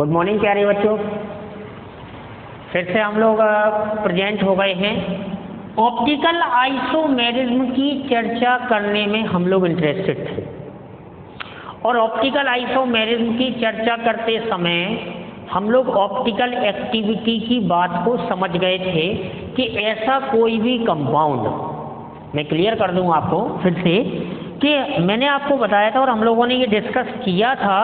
Good morning प्यारे बच्चों। फिर से हम लोग प्रेजेंट हो गए हैं। ऑप्टिकल आइसोमेरिज्म की चर्चा करने में हम लोग इंटरेस्टेड थे और ऑप्टिकल आइसोमेरिज्म की चर्चा करते समय हम लोग ऑप्टिकल एक्टिविटी की बात को समझ गए थे कि ऐसा कोई भी कंपाउंड, मैं क्लियर कर दूं आपको फिर से कि मैंने आपको बताया था और हम लोगों ने ये डिस्कस किया था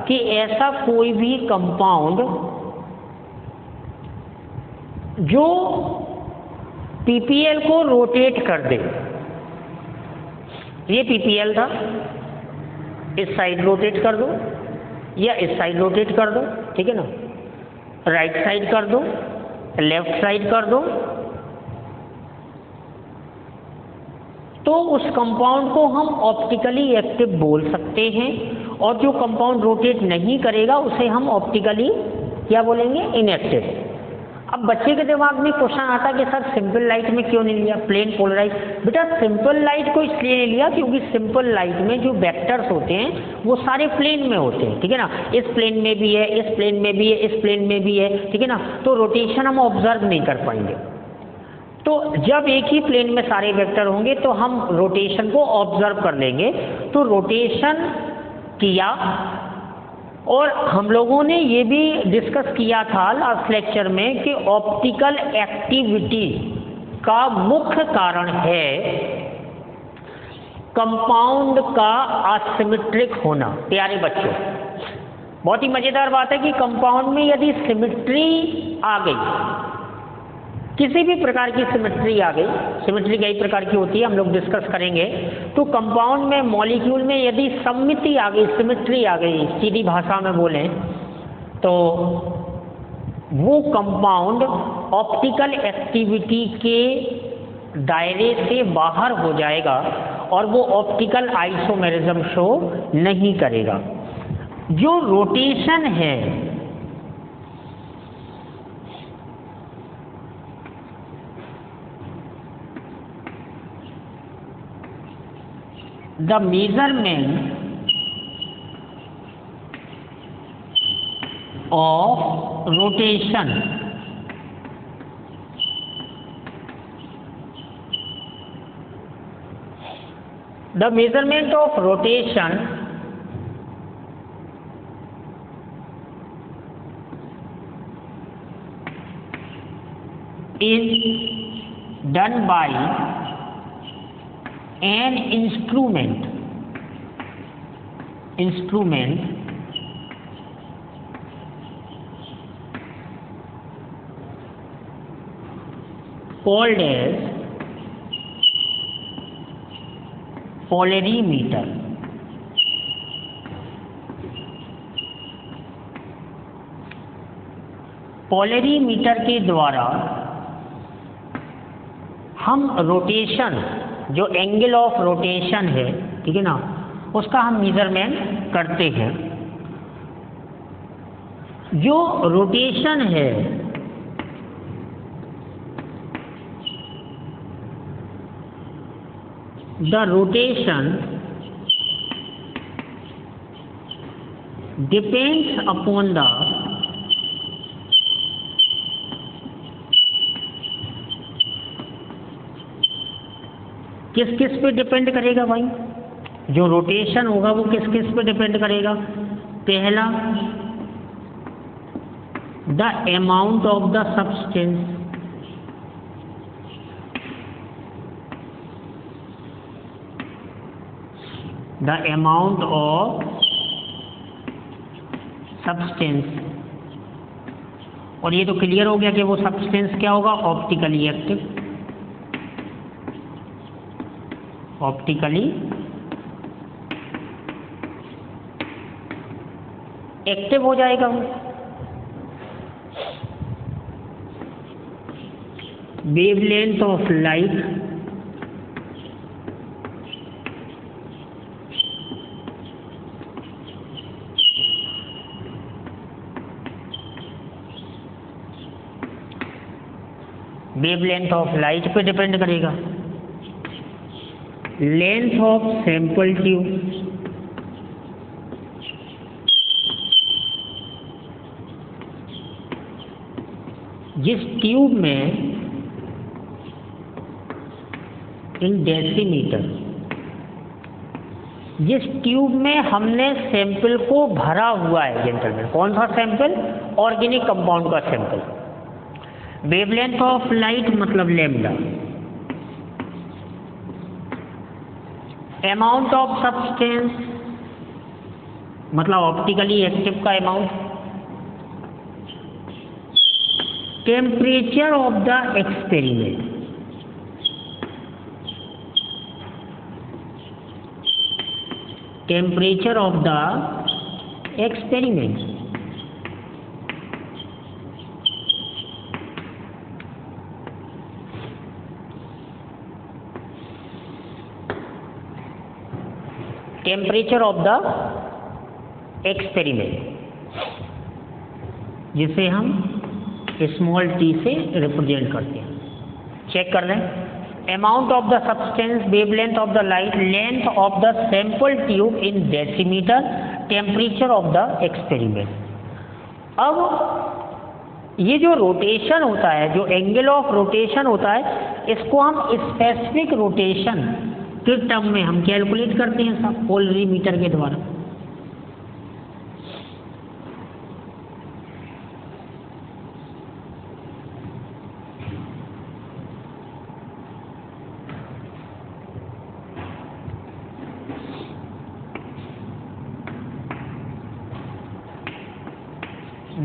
कि ऐसा कोई भी कंपाउंड जो पीपीएल को रोटेट कर दे, ये पीपीएल था, इस साइड रोटेट कर दो या इस साइड रोटेट कर दो, ठीक है ना, राइट साइड कर दो, लेफ्ट साइड कर दो, तो उस कंपाउंड को हम ऑप्टिकली एक्टिव बोल सकते हैं। और जो कंपाउंड रोटेट नहीं करेगा उसे हम ऑप्टिकली क्या बोलेंगे, इनएक्टिव। अब बच्चे के दिमाग में क्वेश्चन आता कि सर सिंपल लाइट में क्यों नहीं लिया, प्लेन पोलराइज। बेटा सिंपल लाइट को इसलिए नहीं लिया क्योंकि सिंपल लाइट में जो वेक्टर्स होते हैं वो सारे प्लेन में होते हैं, ठीक है ना, इस प्लेन में भी है, इस प्लेन में भी है, इस प्लेन में भी है, ठीक है ना, तो रोटेशन हम ऑब्जर्व नहीं कर पाएंगे। तो जब एक ही प्लेन में सारे वेक्टर होंगे तो हम रोटेशन को ऑब्जर्व कर लेंगे। तो रोटेशन किया और हम लोगों ने ये भी डिस्कस किया था लास्ट लेक्चर में कि ऑप्टिकल एक्टिविटी का मुख्य कारण है कंपाउंड का असिमेट्रिक होना। प्यारे बच्चों, बहुत ही मजेदार बात है कि कंपाउंड में यदि सिमेट्री आ गई, किसी भी प्रकार की सिमेट्री आ गई, सिमेट्री कई प्रकार की होती है, हम लोग डिस्कस करेंगे, तो कंपाउंड में मॉलिक्यूल में यदि सममिति आ गई, सिमेट्री आ गई, सीधी भाषा में बोलें तो वो कंपाउंड ऑप्टिकल एक्टिविटी के दायरे से बाहर हो जाएगा और वो ऑप्टिकल आइसोमेरिज्म शो नहीं करेगा। जो रोटेशन है, the measurement of rotation is done by an instrument called as polarimeter। Polarimeter के द्वारा हम रोटेशन, जो एंगल ऑफ रोटेशन है, ठीक है ना, उसका हम मेजरमेंट करते हैं। जो रोटेशन है the rotation depends upon the किस किस पे डिपेंड करेगा भाई, जो रोटेशन होगा वो किस किस पे डिपेंड करेगा। पहला, the amount of the substance, the amount of substance. और ये तो क्लियर हो गया कि वो सब्सटेंस क्या होगा, ऑप्टिकली एक्टिव, ऑप्टिकली एक्टिव हो जाएगा। Wavelength of light, wavelength of light पे डिपेंड करेगा। लेंथ ऑफ सैंपल ट्यूब, जिस ट्यूब में इन डेसीमीटर, जिस ट्यूब में हमने सैंपल को भरा हुआ है जेंटलमैन, कौन सा सैंपल? ऑर्गेनिक कंपाउंड का सैंपल। वेवलेंथ ऑफ लाइट मतलब लैम्डा, अमाउंट ऑफ सब्सटेंस मतलब ऑप्टिकली एक्टिव का amount, temperature of the experiment, temperature of the experiment, temperature of the experiment, जिसे हम स्मॉल टी से रिप्रेजेंट करते हैं। चेक कर लें। Amount of the substance, wavelength of the light, length of the sample tube in decimetre, temperature of the experiment. अब ये जो रोटेशन होता है, जो एंगल ऑफ रोटेशन होता है, इसको हम स्पेसिफिक रोटेशन के टर्म में हम कैलकुलेट करते हैं सब पोलरीमीटर के द्वारा।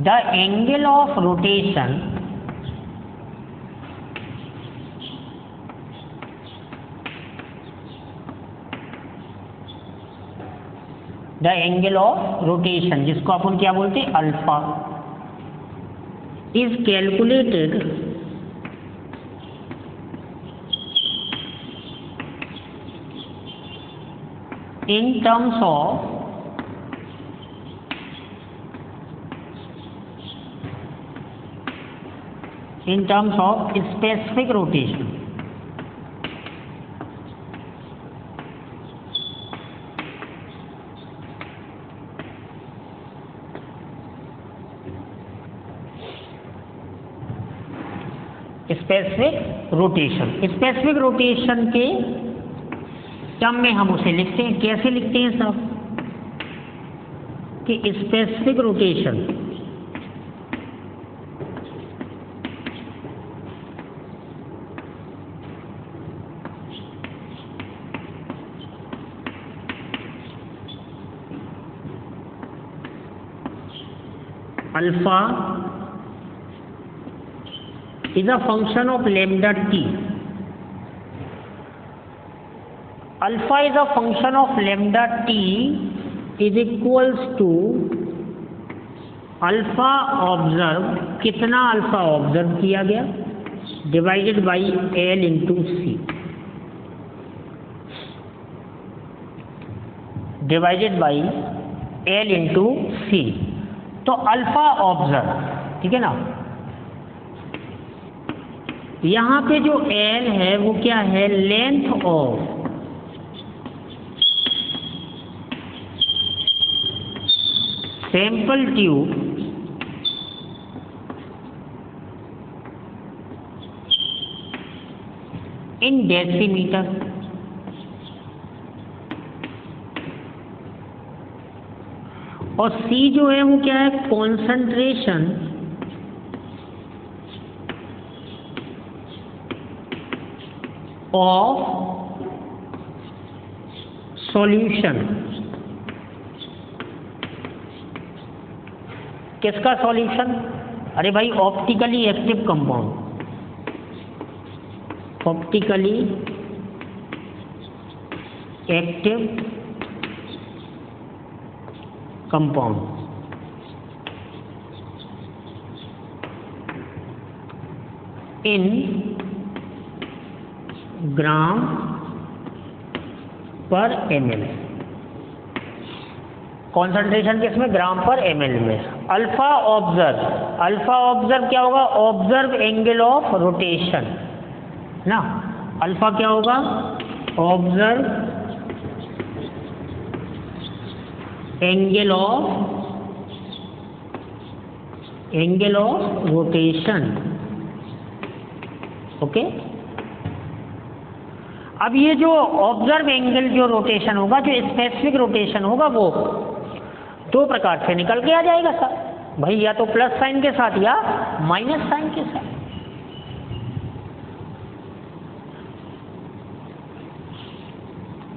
The angle of rotation जिसको अपन क्या बोलते हैं? Alpha, is calculated in terms of specific rotation. Specific rotation के टर्म में हम उसे लिखते हैं। कैसे लिखते हैं साहब? कि specific rotation alpha is a function of lambda t. Alpha is a function of lambda t is equals to alpha observe, कितना अल्फा ऑब्जर्व किया गया, divided by L into C, divided by L into C. तो alpha observe, ठीक है ना, यहाँ पे जो एल है वो क्या है? Length of sample tube in decimetre, और सी जो है वो क्या है? Concentration of solution. किसका सॉल्यूशन? अरे भाई optically active compound, optically active compound in gram per ml। Concentration किसमें? ग्राम पर ml में। अल्फा ऑब्जर्व क्या होगा? ऑब्जर्व एंगल ऑफ रोटेशन ना। अल्फा क्या होगा? Observe angle of rotation okay. अब ये जो ऑब्जर्व एंगल जो रोटेशन होगा, जो स्पेसिफिक रोटेशन होगा, वो दो प्रकार से निकल के आ जाएगा सर भाई, या तो प्लस साइन के साथ या माइनस साइन के साथ।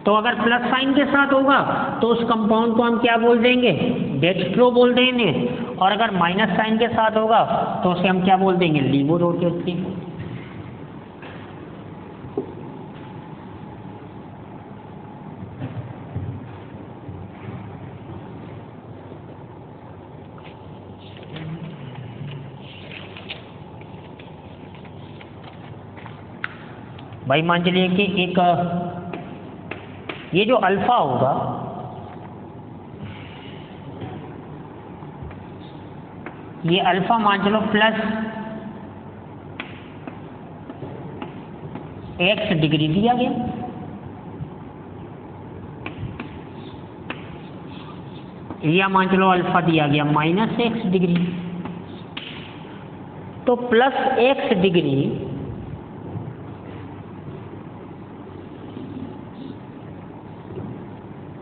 तो अगर प्लस साइन के साथ होगा तो उस कंपाउंड को हम क्या बोल देंगे, डेक्स्ट्रो बोल देंगे, और अगर माइनस साइन के साथ होगा तो उसे हम क्या बोल देंगे, लीवो रोटेटरी। भाई मान चलिए कि एक ये जो अल्फा होगा, ये अल्फा मान चलो प्लस x डिग्री दिया गया, या मान चलो अल्फा दिया गया माइनस x डिग्री। तो plus x degree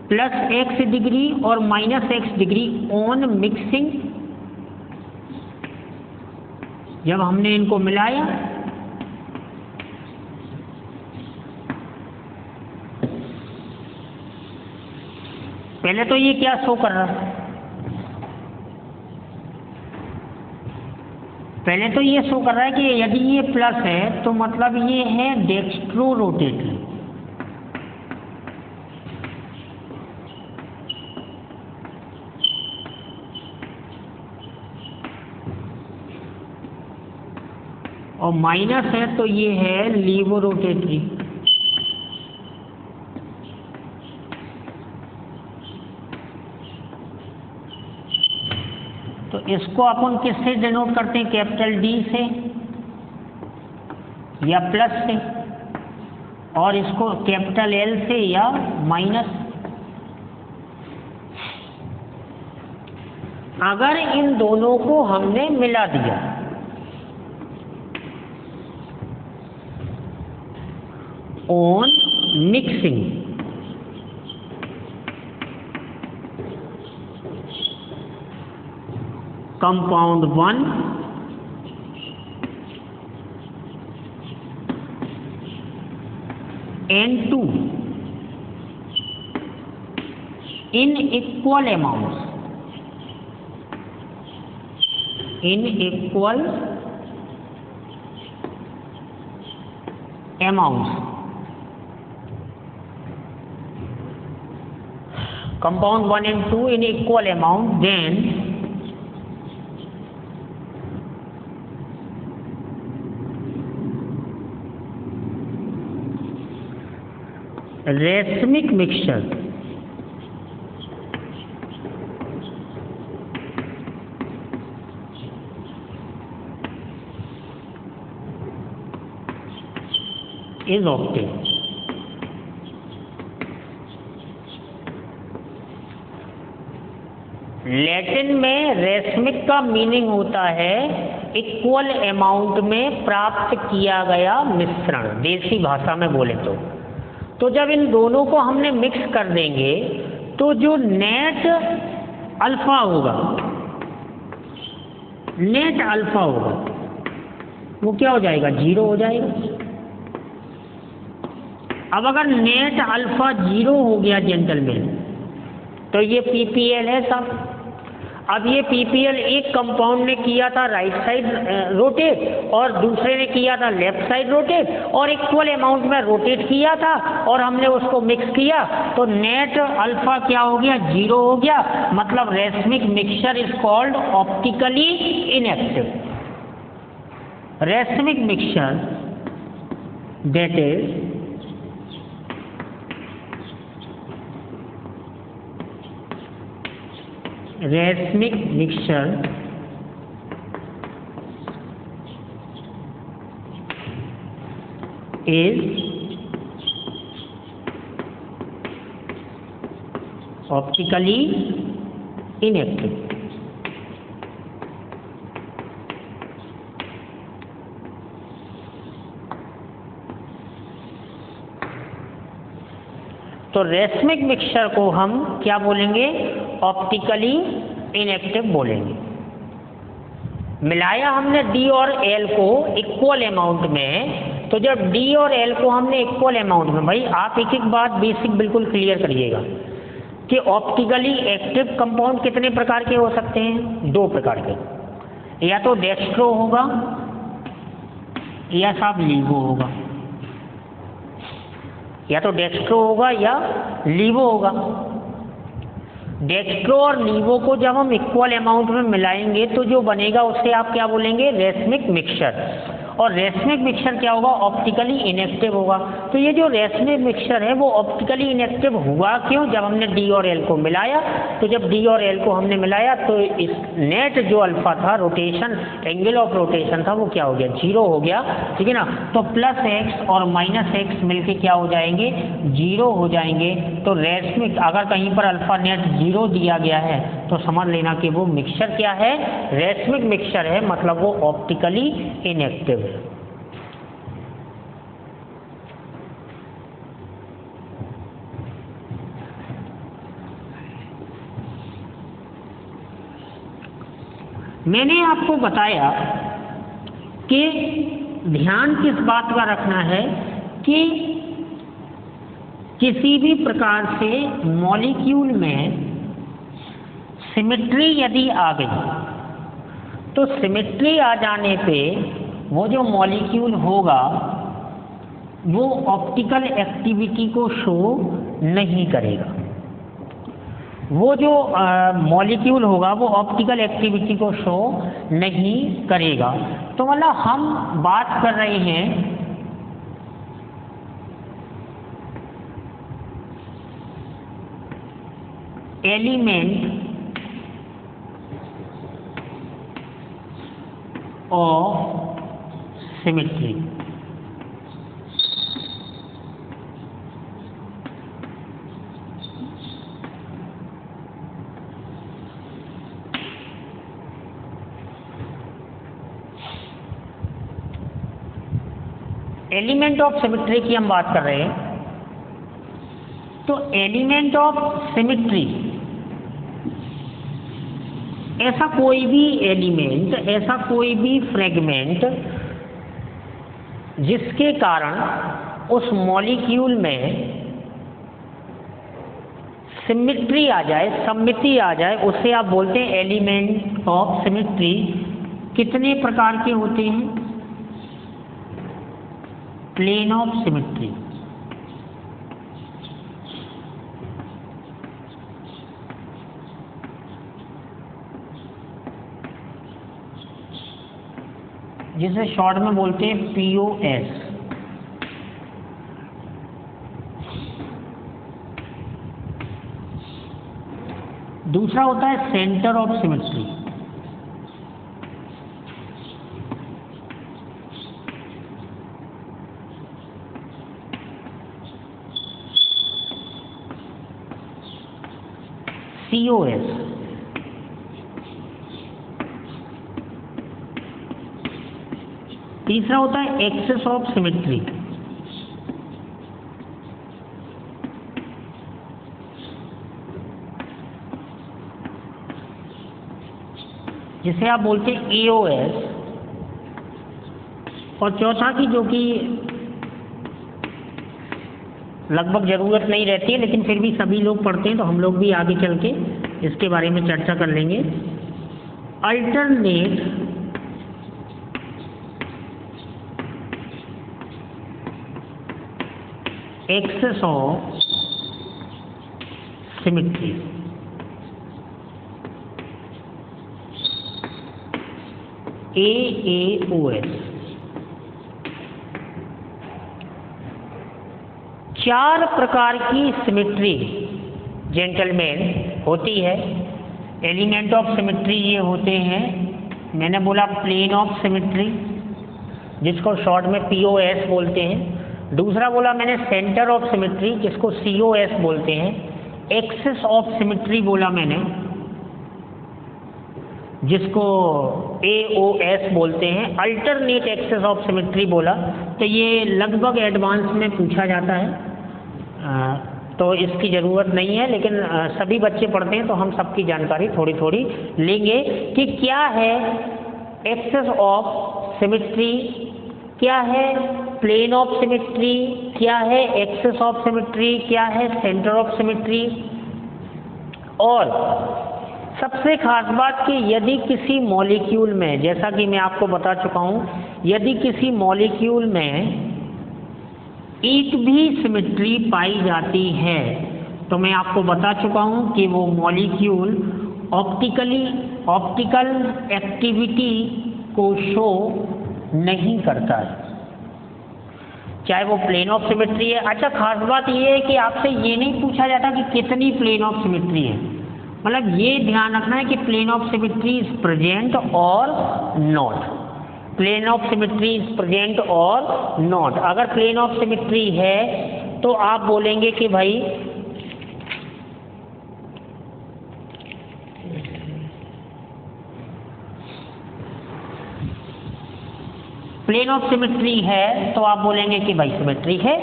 plus x degree और minus x degree on mixing, जब हमने इनको मिलाया पहले तो ये क्या शो कर रहा है, पहले तो ये शो कर रहा है कि यदि ये प्लस है तो मतलब ये है डेक्स्ट्रो रोटेटरी। और माइनस है तो ये है लीवो रोटेटरी। तो इसको अपन किससे डिनोट करते हैं, कैपिटल डी से या प्लस से, और इसको कैपिटल एल से या माइनस। अगर इन दोनों को हमने मिला दिया on mixing, compound 1 and 2 in equal amounts, in equal amounts, compound 1 and 2 in equal amount, then racemic mixture is obtained। Latin में रेसमिक का मीनिंग होता है इक्वल अमाउंट में प्राप्त किया गया मिश्रण, देसी भाषा में बोले तो जब इन दोनों को हमने मिक्स कर देंगे तो जो नेट अल्फा होगा, नेट अल्फा होगा वो क्या हो जाएगा, 0 हो जाएगा। अब अगर नेट अल्फा 0 हो गया जेंटलमैन, तो ये पीपीएल है सब। अब ये पीपीएल एक कंपाउंड ने किया था राइट साइड रोटेट और दूसरे ने किया था लेफ्ट साइड रोटेट, और इक्वल अमाउंट में रोटेट किया था और हमने उसको मिक्स किया, तो नेट अल्फा क्या हो गया, 0 हो गया। मतलब racemic mixture is called optically inactive. Racemic mixture that is racemic mixture is optically inactive। तो रेसमिक मिक्सचर को हम क्या बोलेंगे? ऑप्टिकली इनएक्टिव बोलेंगे। मिलाया हमने D और L को इक्वल अमाउंट में, तो जब D और L को हमने इक्वल अमाउंट में, भाई आप एक एक बात बेसिक बिल्कुल क्लियर करिएगा कि ऑप्टिकली एक्टिव कंपाउंड कितने प्रकार के हो सकते हैं? 2 प्रकार के, या तो डेक्स्ट्रो होगा या साहब लीवो होगा, या तो डेक्स्ट्रो होगा या लीवो होगा। डेक्स्ट्रो और लीवो को जब हम इक्वल अमाउंट में मिलाएंगे तो जो बनेगा उसे आप क्या बोलेंगे? Racemic mixture. और रेसमिक मिक्सचर क्या होगा? ऑप्टिकली इनएक्टिव होगा। तो ये जो रेसमिक मिक्सचर है वो ऑप्टिकली इनएक्टिव हुआ क्यों? जब हमने D और L को मिलाया, तो जब D और L को हमने मिलाया तो इस नेट जो अल्फा था, रोटेशन, एंगल ऑफ रोटेशन था, वो क्या हो गया? 0 हो गया, ठीक है ना। तो +x और -x मिलके क्या हो जाएंगे? 0 हो जाएंगे। तो रेसमिक, अगर कहीं पर अल्फा नेट 0 दिया गया है तो समझ लेना कि वो मिक्सचर क्या है? रेसमिक मिक्सचर है, मतलब वो ऑप्टिकली इनएक्टिव है। मैंने आपको बताया कि ध्यान किस बात का रखना है कि किसी भी प्रकार से मॉलिक्यूल में सिमेट्री यदि आ गई तो सिमेट्री आ जाने पे वो जो मॉलिक्यूल होगा वो ऑप्टिकल एक्टिविटी को शो नहीं करेगा। वो जो मॉलिक्यूल होगा वो ऑप्टिकल एक्टिविटी को शो नहीं करेगा। तो मतलब हम बात कर रहे हैं element of symmetry. Element of symmetry की हम बात कर रहे हैं। तो एलिमेंट ऑफ सिमेट्री, ऐसा कोई भी एलिमेंट, ऐसा कोई भी फ्रेगमेंट जिसके कारण उस मॉलिक्यूल में सिमेट्री आ जाए, सममिति आ जाए, उसे आप बोलते हैं एलिमेंट ऑफ सिमेट्री। कितने प्रकार के होते हैं? प्लेन ऑफ सिमेट्री, जिसे शॉर्ट में बोलते हैं POS। दूसरा होता है सेंटर ऑफ सिमेट्री, COS। तीसरा होता है एक्सेस ऑफ सिमेट्री, जिसे आप बोलते हैं AOS। और चौथा की जो कि लगभग ज़रूरत नहीं रहती है लेकिन फिर भी सभी लोग पढ़ते हैं, तो हम लोग भी आगे चल के इसके बारे में चर्चा कर लेंगे, alternate axis of symmetry. AAOS। 4 प्रकार की सिमेट्री जेंटलमैन होती है। एलिमेंट ऑफ सिमेट्री ये होते हैं, मैंने बोला प्लेन ऑफ सिमेट्री जिसको शॉर्ट में POS बोलते हैं। दूसरा बोला मैंने सेंटर ऑफ सिमेट्री जिसको COS बोलते हैं। एक्सेस ऑफ सिमेट्री बोला मैंने जिसको AOS बोलते हैं। अल्टरनेट एक्सेस ऑफ सिमेट्री बोला। तो ये लगभग एडवांस में पूछा जाता है, तो इसकी ज़रूरत नहीं है, लेकिन सभी बच्चे पढ़ते हैं तो हम सबकी जानकारी थोड़ी थोड़ी लेंगे कि क्या है एक्सेस ऑफ सिमेट्री, क्या है प्लेन ऑफ सिमेट्री, क्या है एक्सेस ऑफ सिमेट्री, क्या है सेंटर ऑफ सिमेट्री। और सबसे खास बात कि यदि किसी मॉलिक्यूल में, जैसा कि मैं आपको बता चुका हूँ, यदि किसी मॉलिक्यूल में एक भी सिमेट्री पाई जाती है तो मैं आपको बता चुका हूँ कि वो मॉलिक्यूल ऑप्टिकल एक्टिविटी को शो नहीं करता है, चाहे वो प्लेन ऑफ सिमेट्री है। अच्छा, खास बात ये है कि आपसे ये नहीं पूछा जाता कि कितनी प्लेन ऑफ सिमेट्री है, मतलब ये ध्यान रखना है कि plane of symmetry is present और not, plane of symmetry is present और नॉट। अगर प्लेन ऑफ सिमेट्री है तो आप बोलेंगे कि भाई प्लेन ऑफ सिमेट्री है तो आप बोलेंगे कि भाई सिमेट्री है,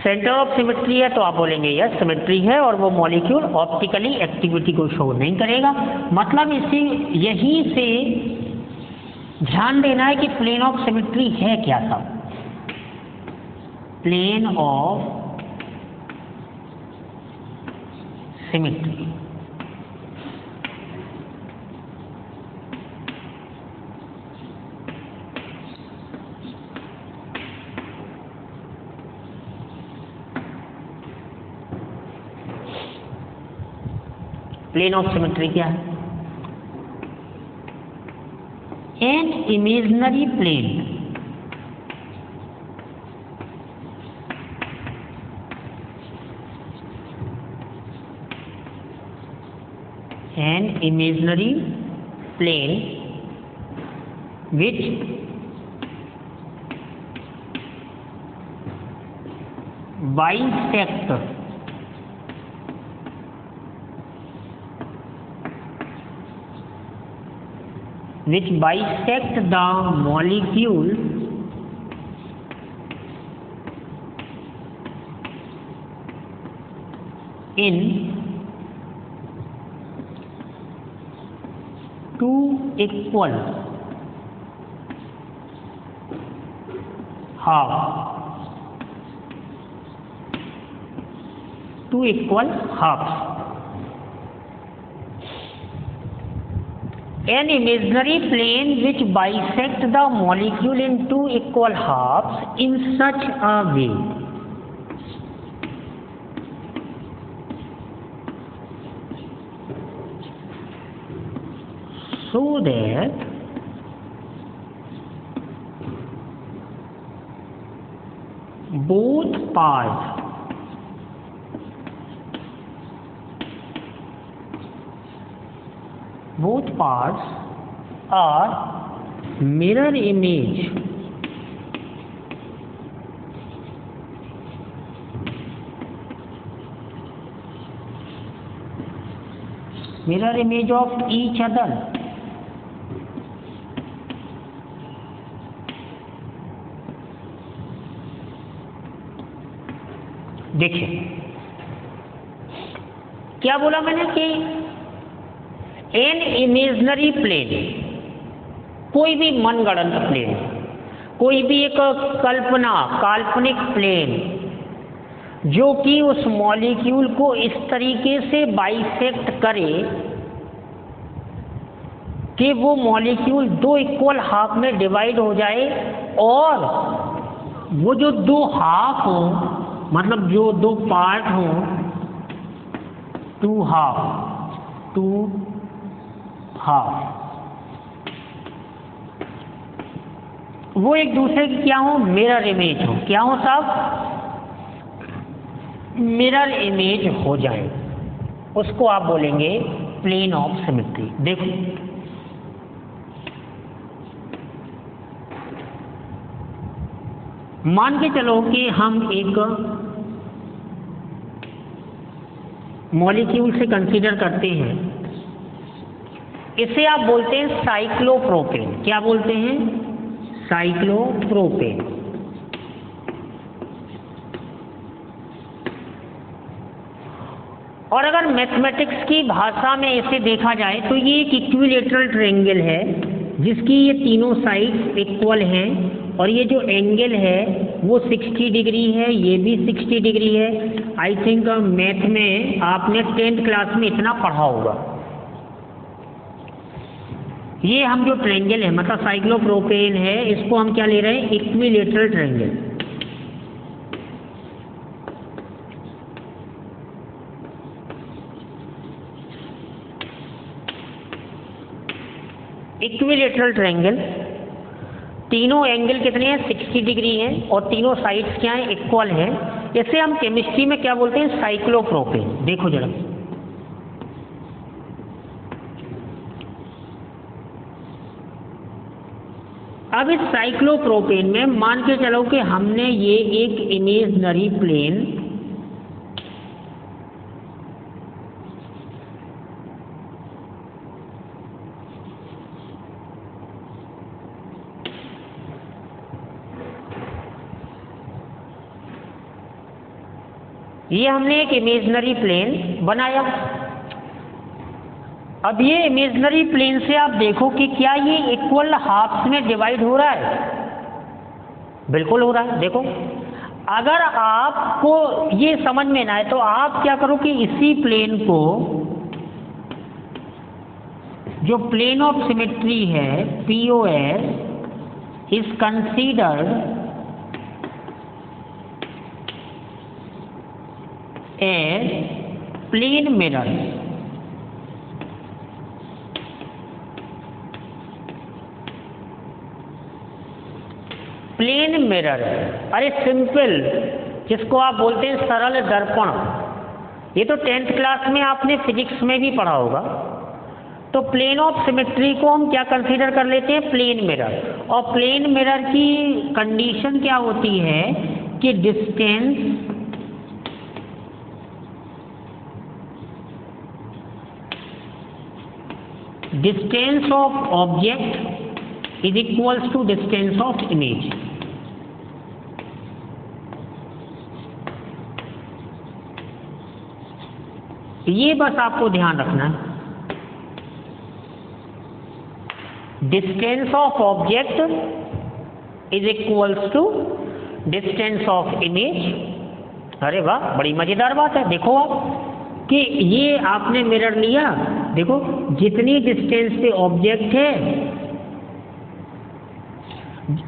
सेंटर ऑफ सिमेट्री है तो आप बोलेंगे यस सिमेट्री है, और वो मॉलिक्यूल ऑप्टिकली एक्टिविटी को शो नहीं करेगा। मतलब इसी यही से ध्यान देना है कि प्लेन ऑफ सिमेट्री है क्या था। Plane of symmetry plane of symmetry क्या है? An imaginary plane which bisect the molecule in two equal halves. An imaginary plane which bisects the molecule in two equal halves in such a way so that both parts are mirror image of each other. देखिए क्या बोला मैंने कि N imaginary plane, कोई भी मनगढ़ंत plane, कोई भी एक काल्पनिक प्लेन जो कि उस मॉलिक्यूल को इस तरीके से बाइसेक्ट करे कि वो मॉलिक्यूल दो इक्वल हाफ में डिवाइड हो जाए, और वो जो दो हाफ हो, मतलब जो दो पार्ट हो, टू हाफ, वो एक दूसरे की क्या हो, मिरर इमेज हो। क्या हो साहब? मिरर इमेज हो जाए, उसको आप बोलेंगे प्लेन ऑफ सिमेट्री। देखो मान के चलो कि हम एक मॉलिक्यूल से कंसीडर करते हैं, इसे आप बोलते हैं साइक्लोप्रोपेन। क्या बोलते हैं? साइक्लोप्रोपेन। और अगर मैथमेटिक्स की भाषा में इसे देखा जाए तो ये एक इक्विलेटरल ट्रायंगल है जिसकी ये तीनों साइड्स इक्वल हैं, और ये जो एंगल है वो 60 डिग्री है, ये भी 60 डिग्री है। आई थिंक मैथ में आपने 10th क्लास में इतना पढ़ा होगा। ये हम जो ट्रायंगल है मतलब साइक्लोप्रोपेन है, इसको हम क्या ले रहे हैं, इक्विलेटरल ट्रायंगल। इक्विलेटरल ट्रायंगल, तीनों एंगल कितने हैं, 60 डिग्री हैं, और तीनों साइड्स क्या हैं, इक्वल हैं। इसे हम केमिस्ट्री में क्या बोलते हैं, साइक्लोप्रोपेन। देखो जरा, अब इस साइक्लोप्रोपेन में मान के चलो कि हमने ये एक इमेजिनरी प्लेन इमेजिनरी प्लेन बनाया। अब ये इमेजिनरी प्लेन से आप देखो कि क्या ये इक्वल हाफ्स में डिवाइड हो रहा है, बिल्कुल हो रहा है। देखो, अगर आपको ये समझ में ना आए तो आप क्या करो कि इसी प्लेन को, जो प्लेन ऑफ सिमेट्री है POS, is considered as plane mirror. Plane mirror, अरे सिंपल, जिसको आप बोलते हैं सरल दर्पण। ये तो 10th क्लास में आपने फिजिक्स में भी पढ़ा होगा। तो प्लेन ऑफ सिमेट्री को हम क्या कंसीडर कर लेते हैं, प्लेन मिरर। और प्लेन मिरर की कंडीशन क्या होती है कि distance of object is equals to distance of image. ये बस आपको ध्यान रखना है, distance of object is equals to distance of image. अरे वाह, बड़ी मजेदार बात है। देखो आप कि ये आपने मिरर लिया, देखो जितनी डिस्टेंस पे ऑब्जेक्ट है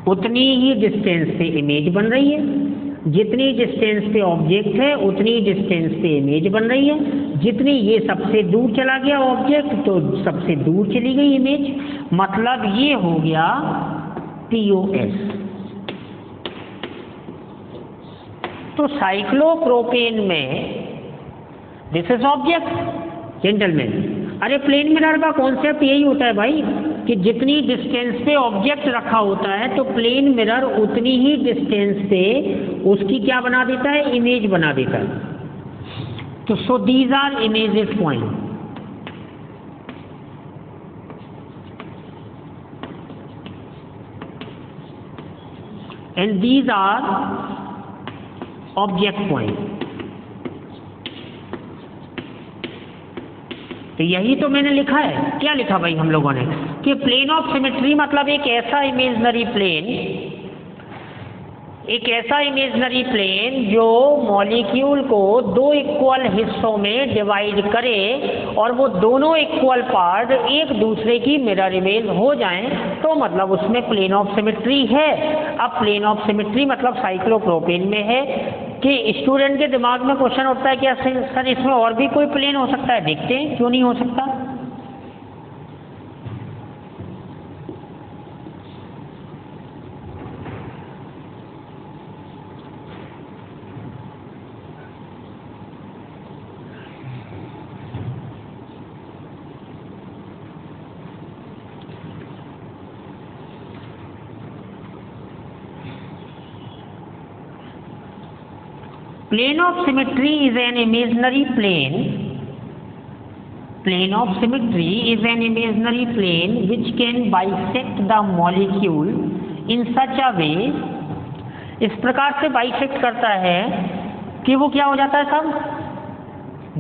उतनी ही डिस्टेंस पे इमेज बन रही है, जितनी डिस्टेंस पे ऑब्जेक्ट है उतनी डिस्टेंस पे इमेज बन रही है। जितनी ये सबसे दूर चला गया ऑब्जेक्ट तो सबसे दूर चली गई इमेज। मतलब ये हो गया POS। तो साइक्लोप्रोपेन में दिस इज ऑब्जेक्ट जेंटलमैन। अरे प्लेन मिरर का कॉन्सेप्ट यही होता है भाई कि जितनी डिस्टेंस पे ऑब्जेक्ट रखा होता है तो प्लेन मिरर उतनी ही डिस्टेंस पे उसकी क्या बना देता है, इमेज बना देता है। तो so these are images point. And these are object point. तो यही तो मैंने लिखा है। क्या लिखा भाई हम लोगों ने कि प्लेन ऑफ सिमेट्री मतलब एक ऐसा इमेजिनरी प्लेन जो मॉलिक्यूल को दो इक्वल हिस्सों में डिवाइड करे और वो दोनों इक्वल पार्ट एक दूसरे की मिरर इमेज हो जाएं, तो मतलब उसमें प्लेन ऑफ सिमेट्री है। अब प्लेन ऑफ सिमेट्री मतलब साइक्लोप्रोपेन में है कि स्टूडेंट के दिमाग में क्वेश्चन उठता है कि सर इसमें और भी कोई प्लेन हो सकता है, देखते हैं क्यों नहीं हो सकता। Plane of symmetry is an imaginary plane. Plane of symmetry is an imaginary plane which can bisect the molecule in such a way, इस प्रकार से बाइसेक्ट करता है कि वो क्या हो जाता है सब,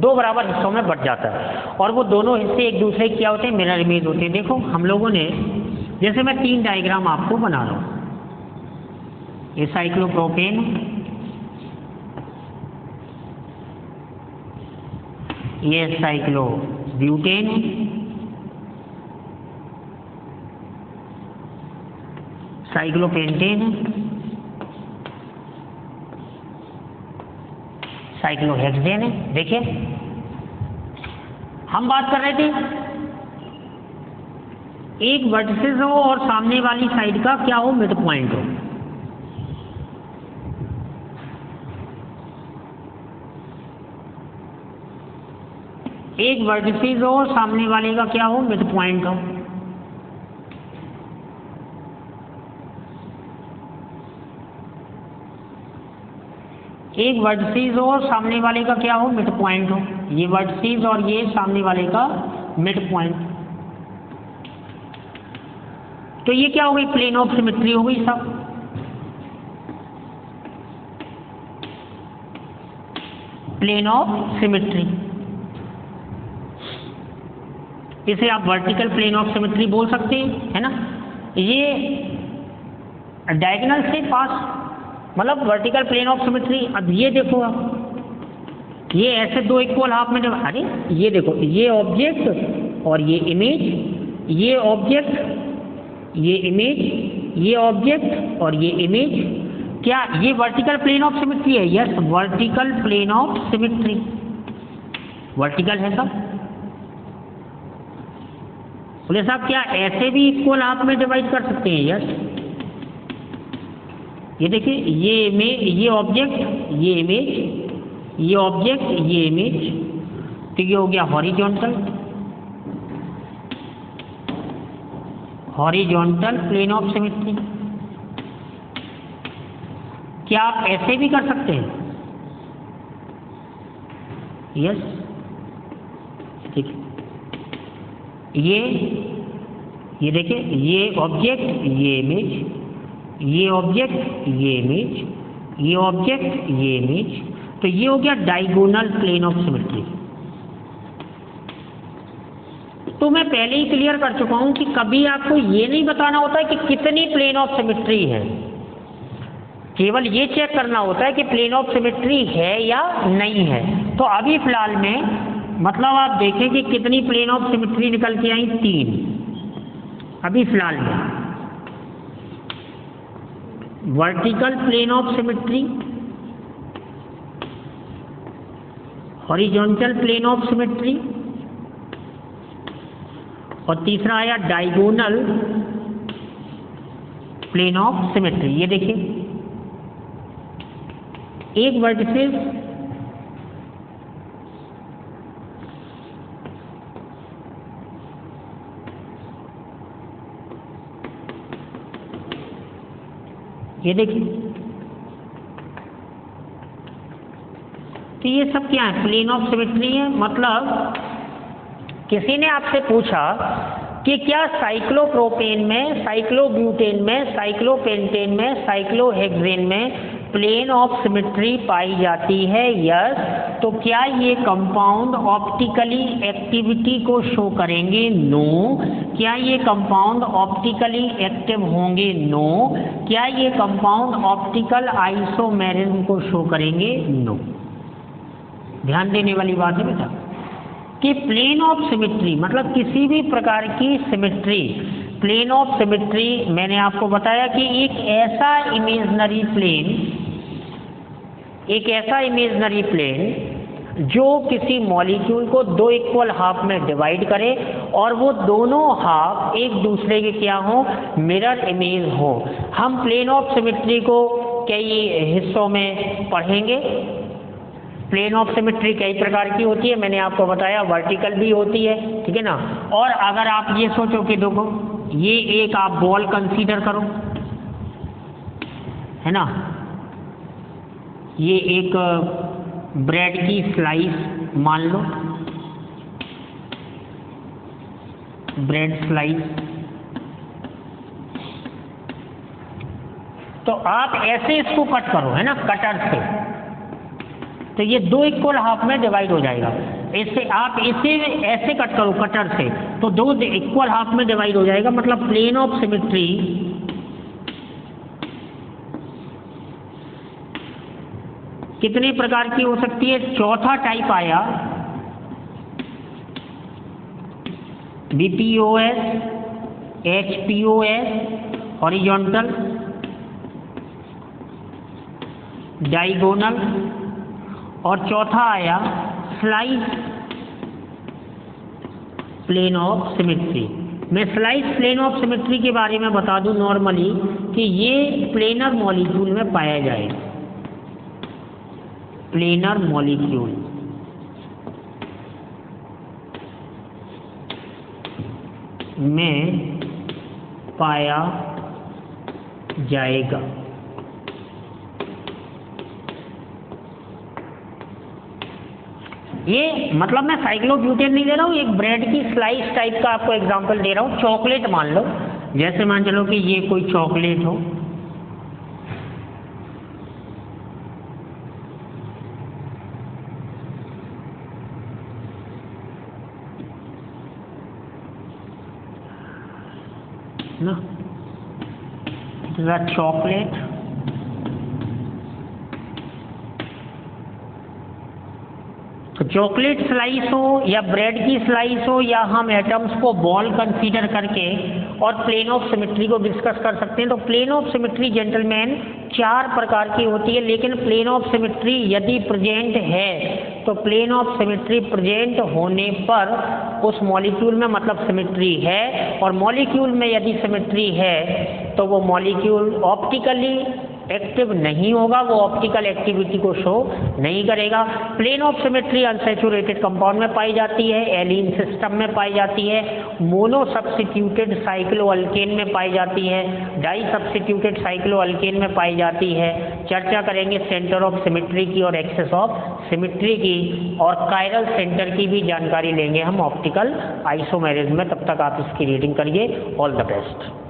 2 बराबर हिस्सों में बट जाता है, और वो दोनों हिस्से एक दूसरे के क्या होते हैं, मिरर इमेज होते हैं। देखो हम लोगों ने, जैसे मैं 3 डायग्राम आपको बना रहा हूँ, ये साइक्लोप्रोपेन, ये साइक्लोब्यूटेन, साइक्लोपेंटेन, साइक्लोहेक्सेन है। देखिए हम बात कर रहे थे एक वर्टिसेस हो और सामने वाली साइड का क्या हो, मिड पॉइंट हो। एक वर्टिसेस हो और सामने वाले का क्या हो, मिड पॉइंट हो। एक वर्टिसेस हो और सामने वाले का क्या हो, मिड पॉइंट हो। ये वर्टिसेस और ये सामने वाले का मिड पॉइंट। तो ये क्या हो गई, प्लेन ऑफ सिमेट्री हो गई सब। प्लेन ऑफ सिमेट्री, इसे आप वर्टिकल प्लेन ऑफ सिमेट्री बोल सकते हैं, है ना। ये डायगोनल से पास, मतलब वर्टिकल प्लेन ऑफ सिमेट्री। अब ये देखो, आप ये ऐसे 2 इक्वल हाफ में, अरे ये देखो, ये ऑब्जेक्ट और ये इमेज, ये ऑब्जेक्ट, ये इमेज, ये ऑब्जेक्ट और ये इमेज, क्या ये वर्टिकल प्लेन ऑफ सिमेट्री है? Yes, vertical plane of symmetry, vertical है सब। बोले साहब क्या ऐसे भी इक्वल हाफ में डिवाइड कर सकते हैं? यस। ये देखिए, ये ऑब्जेक्ट, ये इमेज, ये ऑब्जेक्ट, ये इमेज, तो ये हो गया horizontal, horizontal plane of symmetry. क्या आप ऐसे भी कर सकते हैं? यस। ठीक है, ये देखिए, ये ऑब्जेक्ट, ये इमेज, ये ऑब्जेक्ट, ये इमेज, ये ऑब्जेक्ट, ये इमेज, तो ये हो गया डायगोनल प्लेन ऑफ सिमेट्री। तो मैं पहले ही क्लियर कर चुका हूं कि कभी आपको ये नहीं बताना होता है कि कितनी प्लेन ऑफ सिमेट्री है, केवल ये चेक करना होता है कि प्लेन ऑफ सिमेट्री है या नहीं है। तो अभी फिलहाल में मतलब आप देखें कि कितनी प्लेन ऑफ सिमेट्री निकल के आई, 3 अभी फिलहाल में। Vertical plane of symmetry, horizontal plane of symmetry, और तीसरा आया डायगोनल प्लेन ऑफ सिमेट्री। ये देखिए, एक वर्टिसेस, ये देखिए, तो ये सब क्या है, प्लेन ऑफ सिमेट्री है। मतलब किसी ने आपसे पूछा कि क्या साइक्लोप्रोपेन में, साइक्लोब्यूटेन में, साइक्लोपेंटेन में, साइक्लोहेक्सेन में प्लेन ऑफ सिमेट्री पाई जाती है? यस। तो क्या ये कंपाउंड ऑप्टिकली एक्टिविटी को शो करेंगे? नो। क्या ये कंपाउंड ऑप्टिकली एक्टिव होंगे? नो। क्या ये कंपाउंड ऑप्टिकल आइसोमेरिज्म को शो करेंगे? नो। ध्यान देने वाली बात है बेटा कि प्लेन ऑफ सिमेट्री मतलब किसी भी प्रकार की सिमेट्री, प्लेन ऑफ सिमेट्री मैंने आपको बताया कि एक ऐसा इमेजिनरी प्लेन जो किसी मॉलिक्यूल को 2 इक्वल हाफ में डिवाइड करे और वो दोनों हाफ एक दूसरे के क्या हो, मिरर इमेज हो। हम प्लेन ऑफ सिमेट्री को कई हिस्सों में पढ़ेंगे। प्लेन ऑफ सिमेट्री कई प्रकार की होती है, मैंने आपको बताया, वर्टिकल भी होती है, ठीक है ना। और अगर आप ये सोचो कि देखो ये एक आप बॉल कंसीडर करो, है ना, ये एक ब्रेड की स्लाइस मान लो, ब्रेड स्लाइस, तो आप ऐसे इसको कट करो, है ना, कटर से। तो ये 2 इक्वल हाफ में डिवाइड हो जाएगा। इससे आप इसे ऐसे कट करो कटर से, तो 2 इक्वल हाफ में डिवाइड हो जाएगा। मतलब प्लेन ऑफ सिमेट्री कितने प्रकार की हो सकती है? चौथा टाइप आया BPOS, HPOS, हॉरिजॉन्टल, डायगोनल, और चौथा आया स्लाइस प्लेन ऑफ सिमेट्री। मैं स्लाइस प्लेन ऑफ सिमेट्री के बारे में बता दूं नॉर्मली कि ये प्लेनर मॉलिक्यूल में पाया जाएगा। प्लेनर मॉलिक्यूल में पाया जाएगा। ये मतलब मैं साइक्लोब्यूटेन नहीं दे रहा हूँ, एक ब्रेड की स्लाइस टाइप का आपको एग्जांपल दे रहा हूँ। चॉकलेट मान लो, जैसे मान चलो कि ये कोई चॉकलेट हो, ना, चॉकलेट, तो चॉकलेट स्लाइस हो या ब्रेड की स्लाइस हो, या हम एटम्स को बॉल कंसीडर करके और प्लेन ऑफ सिमेट्री को डिस्कस कर सकते हैं। तो प्लेन ऑफ सिमेट्री जेंटलमैन 4 प्रकार की होती है, लेकिन प्लेन ऑफ सिमेट्री यदि प्रेजेंट है तो प्लेन ऑफ सिमेट्री प्रेजेंट होने पर उस मॉलिक्यूल में मतलब सिमेट्री है, और मॉलिक्यूल में यदि सिमेट्री है तो वो मॉलिक्यूल ऑप्टिकली एक्टिव नहीं होगा, वो ऑप्टिकल एक्टिविटी को शो नहीं करेगा। Plane of symmetry unsaturated compound में पाई जाती है, एलीन सिस्टम में पाई जाती है, मोनो सब्स्टिट्यूटेड साइक्लोअल्केन में पाई जाती है, डाई सब्स्टिट्यूटेड साइक्लोअल्केन में पाई जाती है। चर्चा करेंगे सेंटर ऑफ सिमेट्री की और एक्सेस ऑफ सिमेट्री की, और कायरल सेंटर की भी जानकारी लेंगे हम ऑप्टिकल आइसोमेरिज्म में। तब तक आप इसकी रीडिंग करिए। All the best.